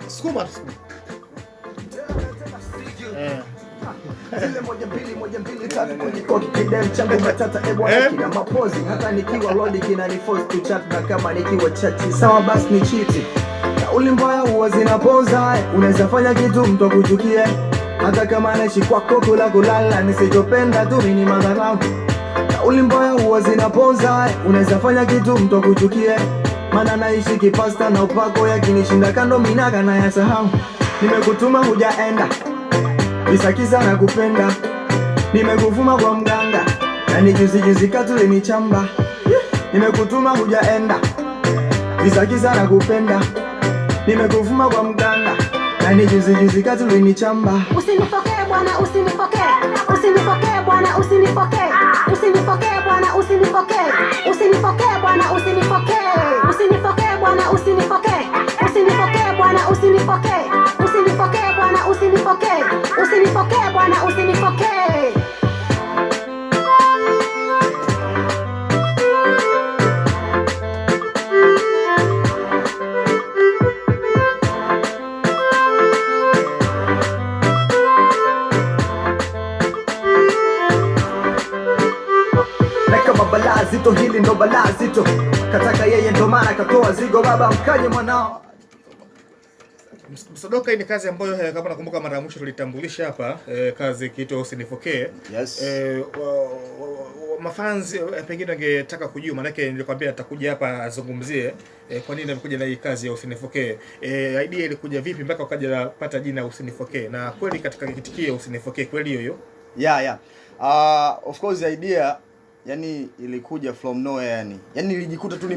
Sukuma. Zile moja mbili tatu kwenye kodi kidem changu matata bwana kina mapozi hata nikiwa lodi kina ni force to chat na kama nikiwa chati sawa basi ni chiti kauli mbaya huwa zinapoza unaweza fanya kitu mtu akuchukie hata kama anaishi kwako kula kulala nisijopenda tu mimi madharau kauli mbaya huwa zinapoza unaweza fanya kitu mtu akuchukie maana naishi kipasta na upako yakinishinda kando minaga na yasahau nimekutuma hujaenda Bisakiza na kupenda nimekuvuma kwa mganga na ni juzi katule ni chamba nimekutuma hujaenda Bisakiza na kupenda nimekuvuma kwa mganga na ni juzi katule ni chamba usinipokee bwana usinipokee usinipokee bwana usinipokee usinipokee bwana usinipokee usinipokee bwana usinipokee usinipokee bwana usinipokee usinipokee bwana usinipokee usinipokee bwana usinipokee usinipokee bwana usinipokee kama balaa zito hili ndo balaa zito kataka yeye ndo maana katoa zigo baba mkaje mwanao Msodoka ni kazi ambayo kama nakumbuka mara ya mwisho tulitambulisha hapa kazi kiitwa Usinifokee. Yes. Mafanzi pengine wangetaka kujua maana yake nilikwambia atakuja hapa azungumzie kwa nini amekuja na hii kazi ya Usinifokee. Idea ilikuja vipi mpaka ukaja kupata jina Usinifokee na kweli katika kitikio Usinifokee kweli hiyo? Yeah. Of course idea yani ilikuja from nowhere yani nilijikuta tu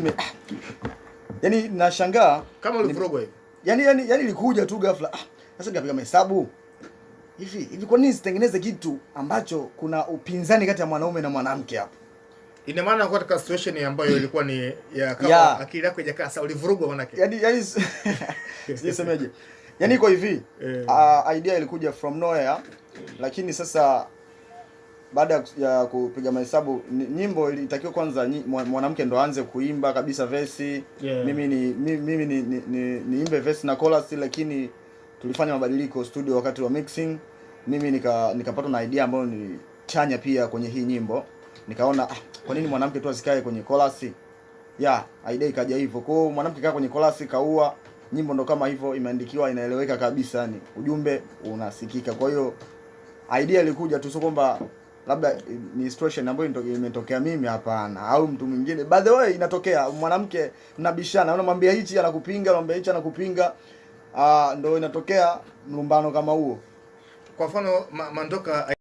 yani nashangaa kama ulivurugwa hivi. Yani ilikuja tu ghafla. Sasa nikapiga mahesabu. Hivi kwa nini sitengeneze kitu ambacho kuna upinzani kati ya mwanaume na mwanamke hapo? Ina maana kwa katika situation ambayo ilikuwa ni ya kama akili yako haijakaa sawa ulivurugwa manake. Yani sisemeje. Yani iko hivi. Idea ilikuja from nowhere lakini sasa baada ya kupiga mahesabu nyimbo ilitakiwa kwanza mwanamke ndo aanze kuimba kabisa verse. Mimi niimbe verse na chorus lakini tulifanya mabadiliko studio wakati wa mixing. Mimi nikapata na idea ambayo ni chanya pia kwenye hii nyimbo. Nikaona kwa nini mwanamke tu asikae kwenye chorus? Idea ikaja hivyo. Kwa hiyo mwanamke kaa kwenye chorus kaua nyimbo ndo kama hivyo imeandikiwa inaeleweka kabisa yani ujumbe unasikika. Kwa hiyo idea ilikuja tu sio kwamba labda ni situation ambayo imetokea mimi hapana au mtu mwingine. By the way inatokea mwanamke mnabishana unamwambia hichi anakupinga unamwambia hichi anakupinga ndio inatokea mlumbano kama huo. Kwa mfano Mandoka